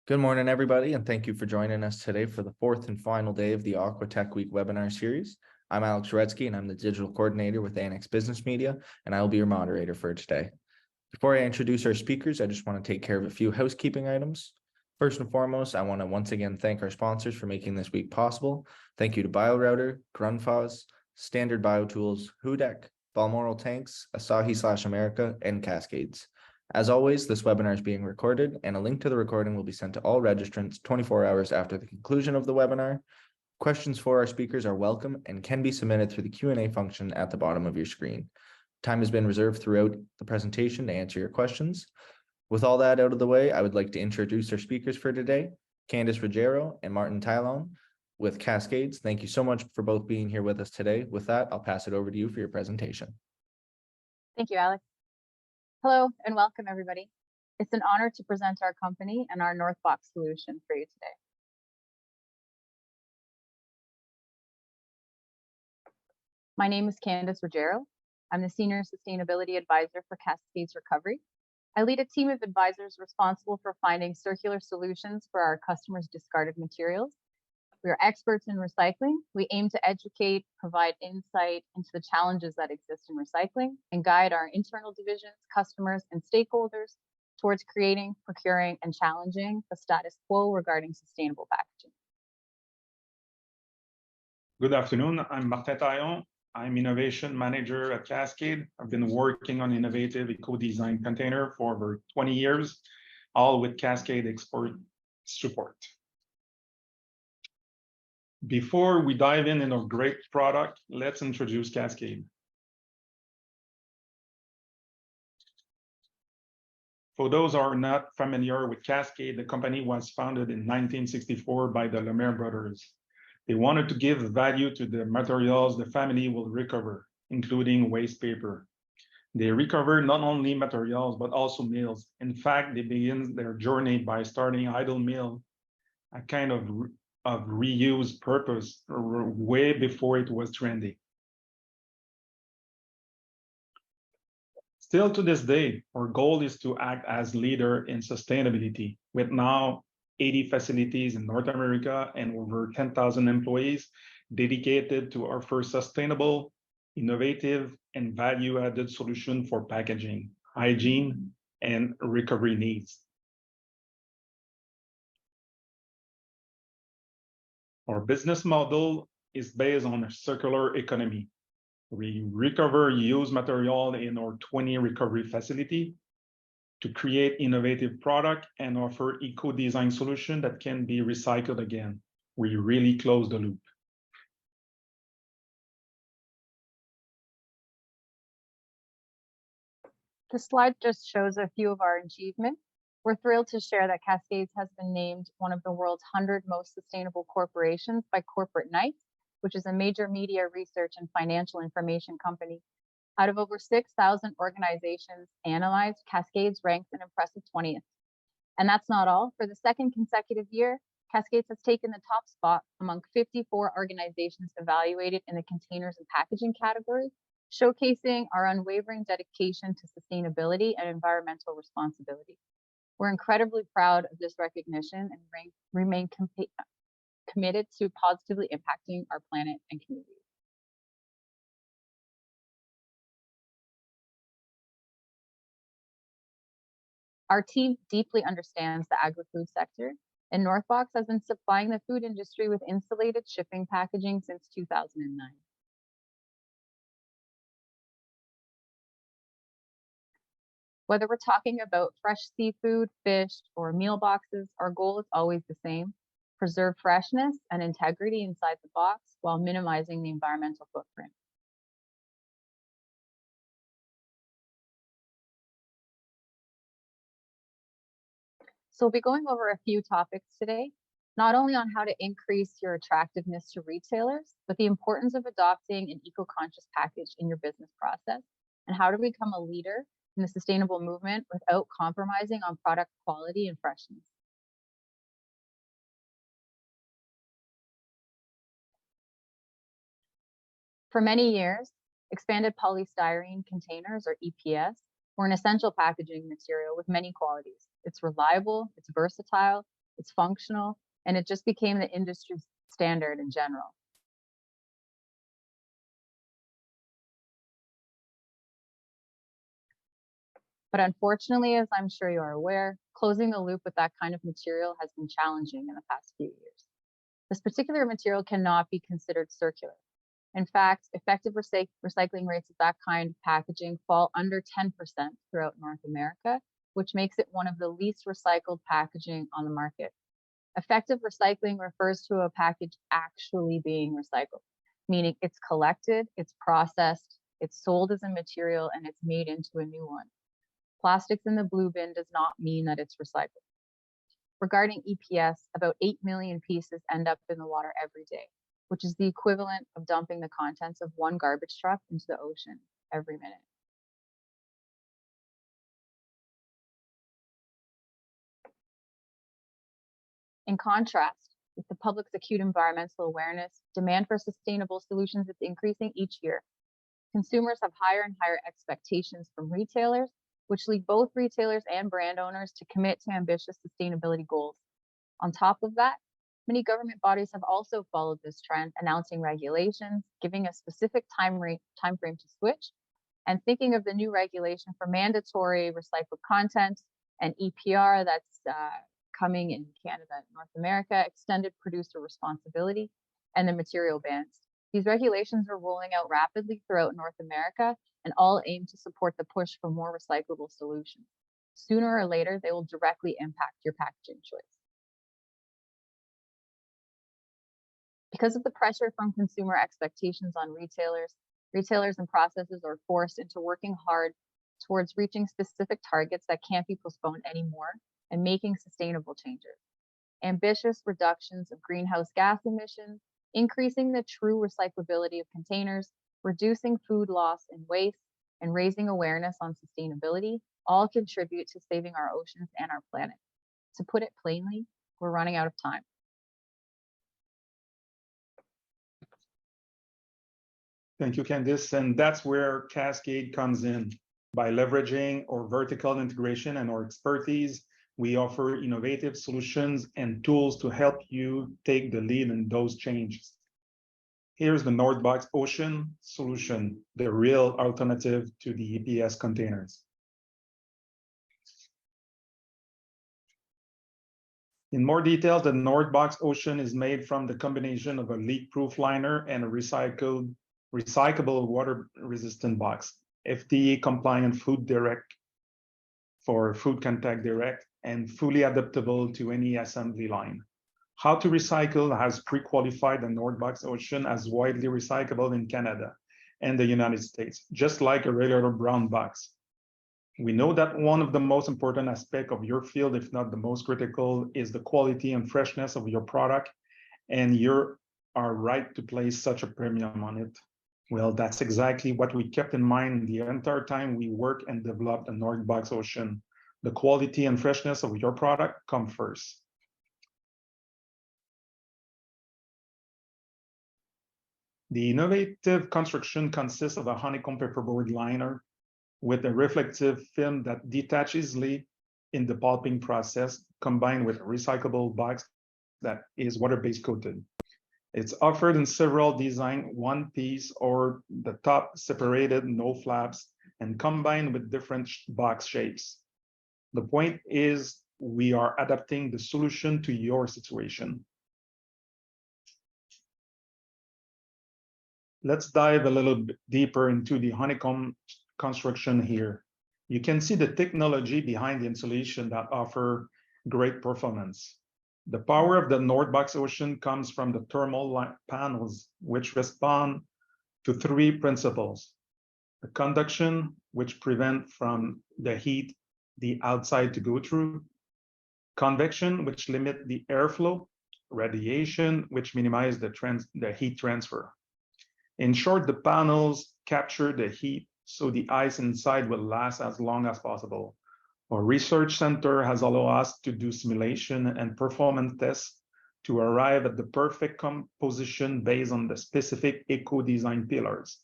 Good morning, everybody, and thank you for joining us today for the fourth and final day of the Aqua Tech Week webinar series. I'm Alex Retsky, and I'm the digital coordinator with Annex Business Media, and I will be your moderator for today. Before I introduce our speakers, I just want to take care of a few housekeeping items. First and foremost, I want to once again thank our sponsors for making this week possible. Thank you to BioRouter, Grundfos, Standard BioTools, Hudak, Balmoral Tanks, Asahi/America, and Cascades. As always, this webinar is being recorded, and a link to the recording will be sent to all registrants 24 hours after the conclusion of the webinar. Questions for our speakers are welcome and can be submitted through the Q&A function at the bottom of your screen. Time has been reserved throughout the presentation to answer your questions. With all that out of the way, I would like to introduce our speakers for today, Candice Ruggiero and Martin Tylon with Cascades. Thank you so much for both being here with us today. With that, I'll pass it over to you for your presentation. Thank you, Alex. Hello and welcome, everybody. It's an honor to present our company and our Northbox solution for you today. My name is Candice Ruggiero. I'm the Senior Sustainability Advisor for Cascades Recovery. I lead a team of advisors responsible for finding circular solutions for our customers' discarded materials. We are experts in recycling. We aim to educate, provide insight into the challenges that exist in recycling, and guide our internal divisions, customers, and stakeholders towards creating, procuring, and challenging the status quo regarding sustainable packaging. Good afternoon. I'm Martin Taillon. I'm Innovation Manager at Cascade. I've been working on innovative eco-design container for over 20 years, all with Cascade expert support. Before we dive in our great product, let's introduce Cascade. For those who are not familiar with Cascade, the company was founded in 1964 by the Lemaire brothers. They wanted to give value to the materials the family will recover, including waste paper. They recover not only materials, but also mills. In fact, they begin their journey by starting idle mill, a kind of reuse purpose way before it was trendy. Still to this day, our goal is to act as leader in sustainability, with now 80 facilities in North America and over 10,000 employees dedicated to offer sustainable, innovative, and value-added solution for packaging, hygiene, and recovery needs. Our business model is based on a circular economy. We recover used material in our 20 recovery facility to create innovative product and offer eco-design solution that can be recycled again. We really close the loop. This slide just shows a few of our achievements. We're thrilled to share that Cascades has been named one of the world's 100 most sustainable corporations by Corporate Knights, which is a major media research and financial information company. Out of over 6,000 organizations analyzed, Cascades ranks an impressive 20th. And that's not all. For the second consecutive year, Cascades has taken the top spot among 54 organizations evaluated in the containers and packaging category, showcasing our unwavering dedication to sustainability and environmental responsibility. We're incredibly proud of this recognition and remain committed to positively impacting our planet and community. Our team deeply understands the agri-food sector, and Northbox has been supplying the food industry with insulated shipping packaging since 2009. Whether we're talking about fresh seafood, fish, or meal boxes, our goal is always the same: preserve freshness and integrity inside the box while minimizing the environmental footprint. So we'll be going over a few topics today, not only on how to increase your attractiveness to retailers, but the importance of adopting an eco-conscious package in your business process, and how to become a leader in the sustainable movement without compromising on product quality and freshness. For many years, expanded polystyrene containers, or EPS, were an essential packaging material with many qualities. It's reliable, it's versatile, it's functional, and it just became the industry standard in general. But unfortunately, as I'm sure you are aware, closing the loop with that kind of material has been challenging in the past few years. This particular material cannot be considered circular. In fact, effective recycling rates of that kind of packaging fall under 10% throughout North America, which makes it one of the least recycled packaging on the market. Effective recycling refers to a package actually being recycled, meaning it's collected, it's processed, it's sold as a material, and it's made into a new one. Plastics in the blue bin does not mean that it's recycled. Regarding EPS, about 8 million pieces end up in the water every day, which is the equivalent of dumping the contents of one garbage truck into the ocean every minute. In contrast, with the public's acute environmental awareness, demand for sustainable solutions is increasing each year. Consumers have higher and higher expectations from retailers, which lead both retailers and brand owners to commit to ambitious sustainability goals. On top of that, many government bodies have also followed this trend, announcing regulations, giving a specific time frame to switch, and thinking of the new regulation for mandatory recycled content and EPR that's coming in Canada and North America, extended producer responsibility, and the material bans. These regulations are rolling out rapidly throughout North America and all aim to support the push for more recyclable solutions. Sooner or later, they will directly impact your packaging choice. Because of the pressure from consumer expectations on retailers and processes are forced into working hard towards reaching specific targets that can't be postponed anymore and making sustainable changes. Ambitious reductions of greenhouse gas emissions, increasing the true recyclability of containers, reducing food loss and waste, and raising awareness on sustainability all contribute to saving our oceans and our planet. To put it plainly, we're running out of time. Thank you, Candice. And that's where Cascade comes in. By leveraging our vertical integration and our expertise, we offer innovative solutions and tools to help you take the lead in those changes. Here's the Northbox Ocean solution, the real alternative to the EPS containers. In more detail, the Northbox Ocean is made from the combination of a leak-proof liner and a recyclable water-resistant box, FDA compliant food direct for food contact direct, and fully adaptable to any assembly line. How to Recycle has pre-qualified the Northbox Ocean as widely recyclable in Canada and the United States, just like a regular brown box. We know that one of the most important aspects of your field, if not the most critical, is the quality and freshness of your product, and you are right to place such a premium on it. Well, that's exactly what we kept in mind the entire time we worked and developed the Northbox Ocean. The quality and freshness of your product come first. The innovative construction consists of a honeycomb paperboard liner with a reflective film that detaches easily in the pulping process, combined with a recyclable box that is water-based coated. It's offered in several designs, one piece or the top separated, no flaps, and combined with different box shapes. The point is we are adapting the solution to your situation. Let's dive a little bit deeper into the honeycomb construction here. You can see the technology behind the insulation that offer great performance. The power of the Northbox Ocean comes from the thermal panels, which respond to three principles. The conduction, which prevent from the heat the outside to go through. Convection, which limit the airflow. Radiation, which minimize the heat transfer. In short, the panels capture the heat so the ice inside will last as long as possible. Our research center has allowed us to do simulation and performance tests to arrive at the perfect composition based on the specific eco-design pillars.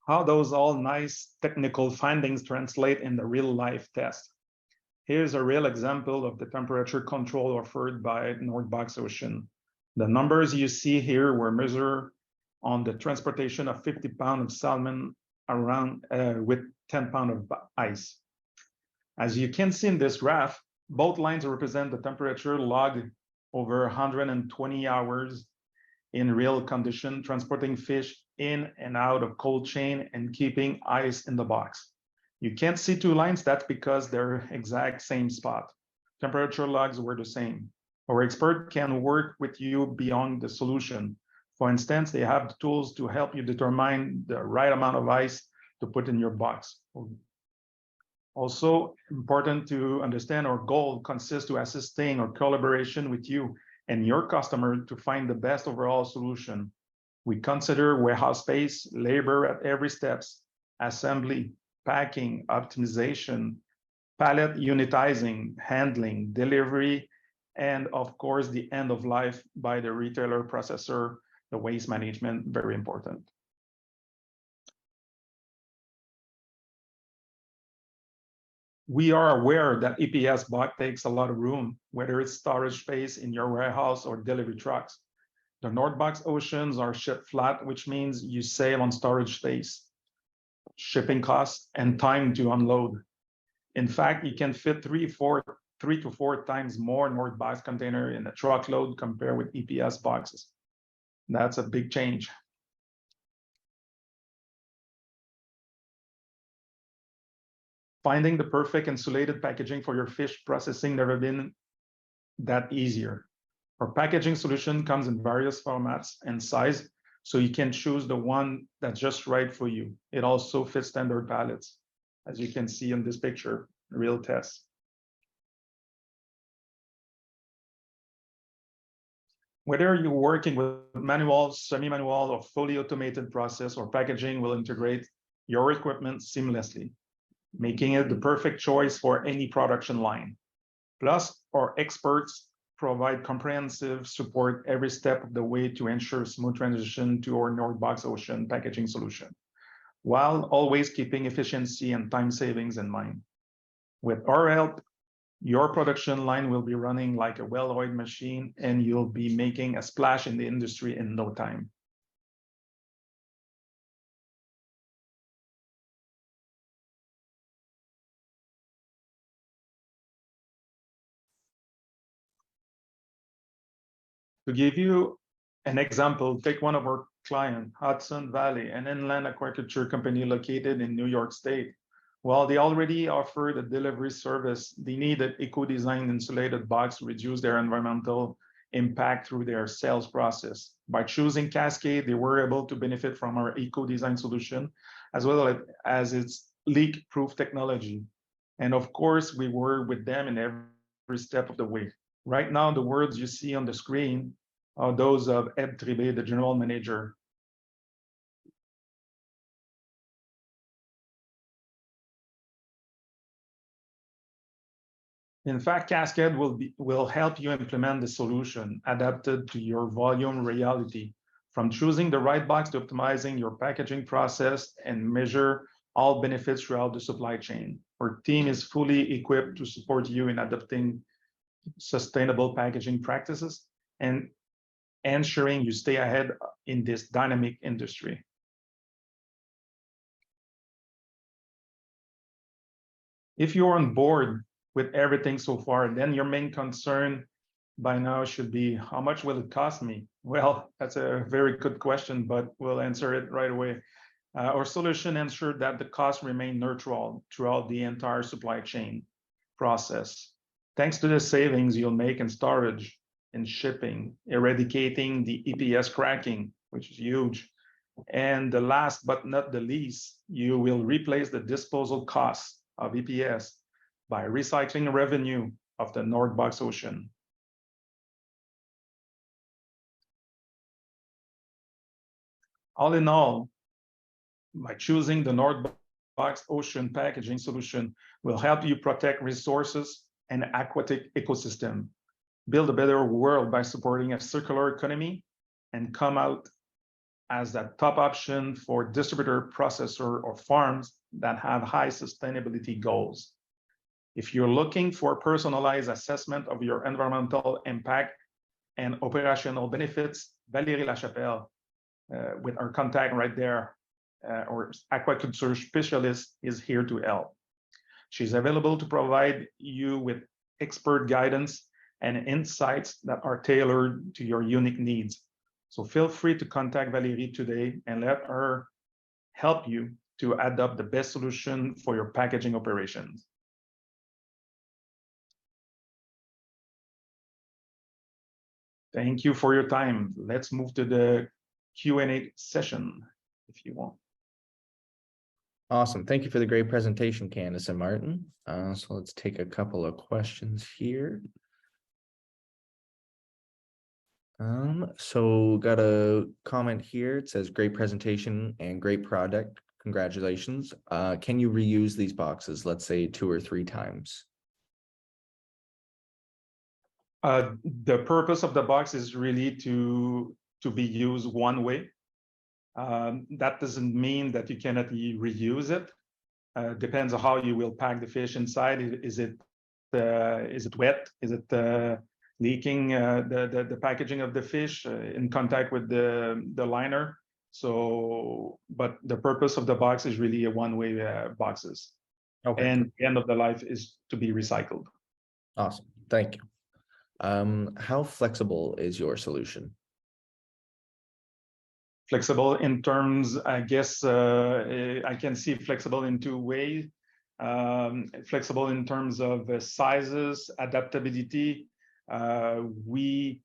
how those all nice technical findings translate in the real life test. Here's a real example of the temperature control offered by Northbox Ocean. The numbers you see here were measured on the transportation of 50 pounds of salmon around with 10 pounds of ice. As you can see in this graph, both lines represent the temperature logged over 120 hours in real condition, transporting fish in and out of cold chain and keeping ice in the box. You can't see two lines, that's because they're exact same spot. Temperature logs were the same. Our expert can work with you beyond the solution. For instance, they have the tools to help you determine the right amount of ice to put in your box. Also important to understand, our goal consists to assisting or collaboration with you and your customer to find the best overall solution. We consider warehouse space, labor at every steps, assembly, packing, optimization, pallet unitizing, handling, delivery, and of course, the end of life by the retailer processor, the waste management, very important. We are aware that EPS box takes a lot of room, whether it's storage space in your warehouse or delivery trucks. The Northbox Oceans are shipped flat, which means you save on storage space, shipping costs, and time to unload. In fact, you can fit 3 to 4 times more Northbox container in a truckload compared with EPS boxes. That's a big change. Finding the perfect insulated packaging for your fish processing never been that easier. Our packaging solution comes in various formats and size, so you can choose the one that's just right for you. It also fits standard pallets, as you can see in this picture, real test. Whether you're working with manual, semi-manual, or fully automated process, or packaging will integrate your equipment seamlessly, making it the perfect choice for any production line. Plus, our experts provide comprehensive support every step of the way to ensure smooth transition to our Northbox Ocean packaging solution, while always keeping efficiency and time savings in mind. With our help, your production line will be running like a well-oiled machine, and you'll be making a splash in the industry in no time. To give you an example, take one of our clients, Hudson Valley, an inland aquaculture company located in New York State. While they already offered a delivery service, they needed eco-design insulated box to reduce their environmental impact through their sales process. By choosing Cascade, they were able to benefit from our eco-design solution, as well as its leak-proof technology. And of course, we were with them in every step of the way. Right now, the words you see on the screen are those of Ed Tribé, the general manager. In fact, Cascade will help you implement the solution adapted to your volume reality, from choosing the right box to optimizing your packaging process and measure all benefits throughout the supply chain. Our team is fully equipped to support you in adopting sustainable packaging practices and ensuring you stay ahead in this dynamic industry. If you're on board with everything so far, then your main concern by now should be, how much will it cost me? Well, that's a very good question, but we'll answer it right away. Our solution ensured that the costs remain neutral throughout the entire supply chain process. Thanks to the savings you'll make in storage, in shipping, eradicating the EPS cracking, which is huge. And the last but not the least, you will replace the disposal costs of EPS by recycling revenue of the Northbox Ocean. All in all, by choosing the Northbox Ocean packaging solution will help you protect resources and aquatic ecosystem, build a better world by supporting a circular economy, and come out as the top option for distributor, processor, or farms that have high sustainability goals. If you're looking for personalized assessment of your environmental impact and operational benefits, Valérie Lachapelle, with our contact right there, or aquaculture specialist, is here to help. She's available to provide you with expert guidance and insights that are tailored to your unique needs. So feel free to contact Valérie today and let her help you to adopt the best solution for your packaging operations. Thank you for your time. Let's move to the Q&A session if you want. Awesome. Thank you for the great presentation, Candace and Martin. So let's take a couple of questions here. So got a comment here. It says, great presentation and great product. Congratulations. Can you reuse these boxes, let's say 2 or 3 times? The purpose of the box is really to be used one way. That doesn't mean that you cannot reuse it. Depends on how you will pack the fish inside. Is it wet? Is it leaking the packaging of the fish in contact with the liner? So, but the purpose of the box is really a one-way boxes. Okay. And the end of the life is to be recycled. Awesome. Thank you. How flexible is your solution? Flexible in terms, I guess, I can see flexible in 2 ways. Flexible in terms of sizes, adaptability. We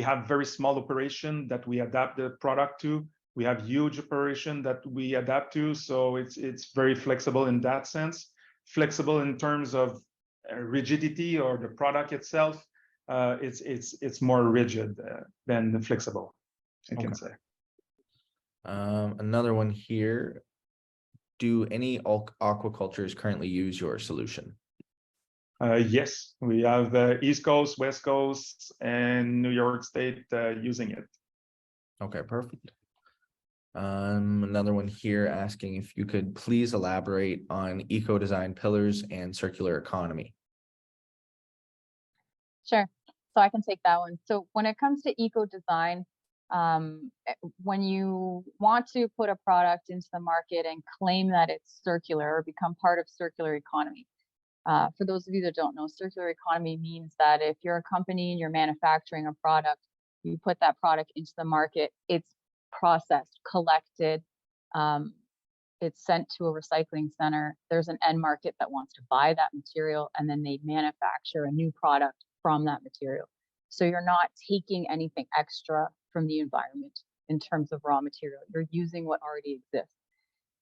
have very small operation that we adapt the product to. We have huge operation that we adapt to. So it's very flexible in that sense. Flexible in terms of rigidity or the product itself. It's more rigid than flexible, I can say. Another one here. Do any aquacultures currently use your solution? Yes, we have East Coast, West Coast, and New York State using it. Okay, perfect. Another one here asking if you could please elaborate on eco-design pillars and circular economy. Sure. So I can take that one. So when it comes to eco-design, when you want to put a product into the market and claim that it's circular or become part of circular economy, for those of you that don't know, circular economy means that if you're a company and you're manufacturing a product, you put that product into the market, it's processed, collected, it's sent to a recycling center. There's an end market that wants to buy that material, and then they manufacture a new product from that material. So you're not taking anything extra from the environment in terms of raw material. You're using what already exists.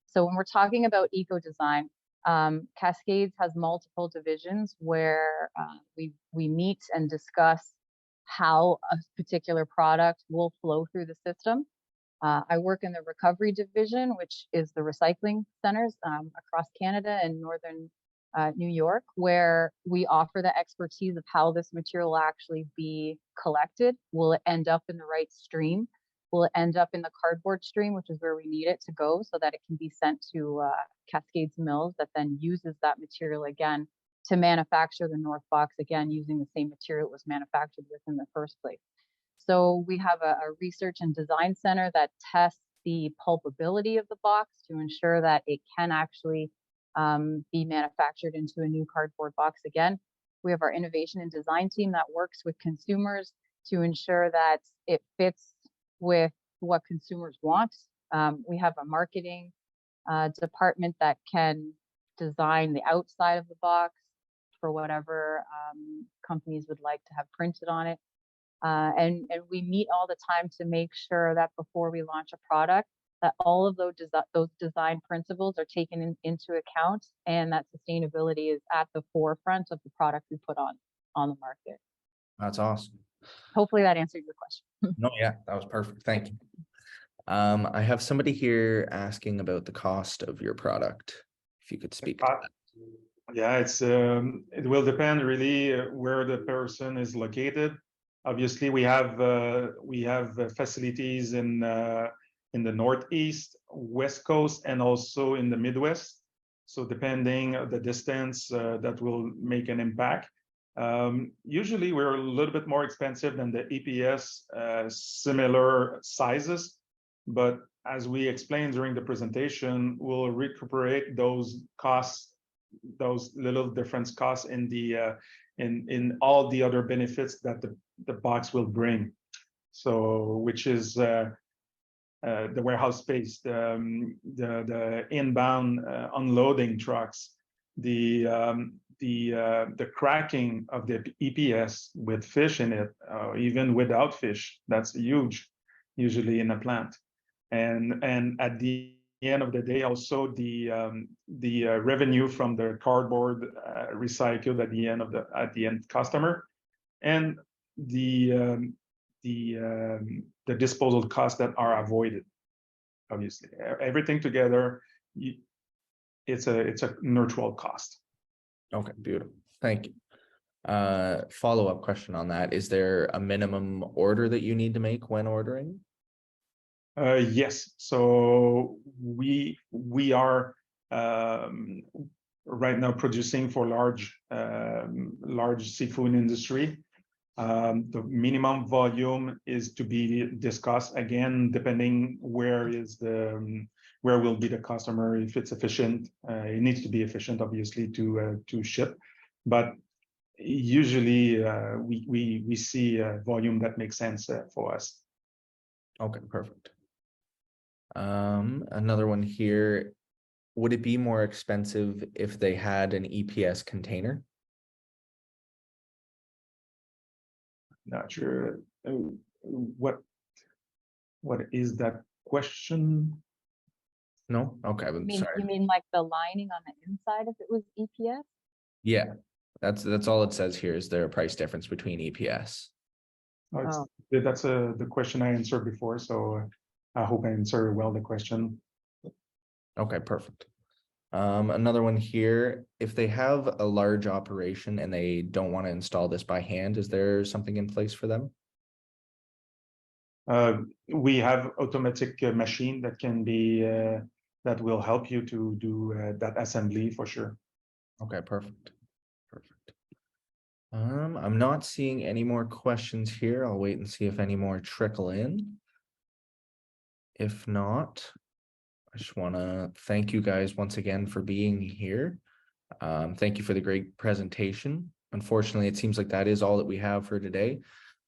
So when we're talking about eco-design, Cascades has multiple divisions where we meet and discuss how a particular product will flow through the system. I work in the recovery division, which is the recycling centers across Canada and northern New York, where we offer the expertise of how this material will actually be collected. Will it end up in the right stream? Will it end up in the cardboard stream, which is where we need it to go so that it can be sent to Cascades Mills that then uses that material again to manufacture the North Box, again, using the same material it was manufactured with in the first place. So we have a research and design center that tests the pulpability of the box to ensure that it can actually be manufactured into a new cardboard box again. We have our innovation and design team that works with consumers to ensure that it fits with what consumers want. We have a marketing department that can design the outside of the box for whatever companies would like to have printed on it. And we meet all the time to make sure that before we launch a product, that all of those design principles are taken into account, and that sustainability is at the forefront of the product we put on the market. That's awesome. Hopefully that answered your question. No, yeah, that was perfect. Thank you. I have somebody here asking about the cost of your product. If you could speak to that. Yeah, it will depend really where the person is located. Obviously, we have facilities in in the Northeast, West Coast, and also in the Midwest. So depending on the distance, that will make an impact. Usually we're a little bit more expensive than the EPS, similar sizes, but as we explained during the presentation, we'll recuperate those costs, those little difference costs in the in all the other benefits that the box will bring. So, which is the warehouse space, the inbound unloading trucks, the cracking of the EPS with fish in it, even without fish. That's huge, usually in a plant. And at the end of the day, also the revenue from the cardboard recycled at the end customer, and the disposal costs that are avoided. Obviously, everything together, it's a neutral cost. Okay, beautiful. Thank you. Follow-up question on that. Is there a minimum order that you need to make when ordering? Yes. So we are right now producing for large seafood industry. The minimum volume is to be discussed again, depending where will be the customer. If it's efficient, it needs to be efficient, obviously, to ship. But usually, we see a volume that makes sense for us. Okay, perfect. Another one here. Would it be more expensive if they had an EPS container? Not sure. What is that question? No? Okay, I'm sorry. You mean like the lining on the inside if it was EPS? Yeah, that's all it says here. Is there a price difference between EPS? Oh, that's the question I answered before, so I hope I answered well the question. Okay, perfect. Another one here. If they have a large operation and they don't want to install this by hand, is there something in place for them? We have automatic machine that can be that will help you to do that assembly for sure. Okay, perfect. Perfect. I'm not seeing any more questions here. I'll wait and see if any more trickle in. If not, I just want to thank you guys once again for being here. Thank you for the great presentation. Unfortunately, it seems like that is all that we have for today.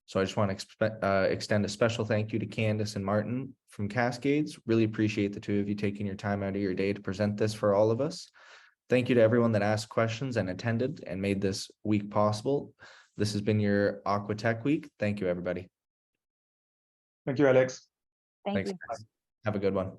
So I just want to extend a special thank you to Candace and Martin from Cascades. Really appreciate the two of you taking your time out of your day to present this for all of us. Thank you to everyone that asked questions and attended and made this week possible. This has been your Aqua Tech Week. Thank you, everybody. Thank you, Alex. Thank Thanks, you. guys. Have a good one.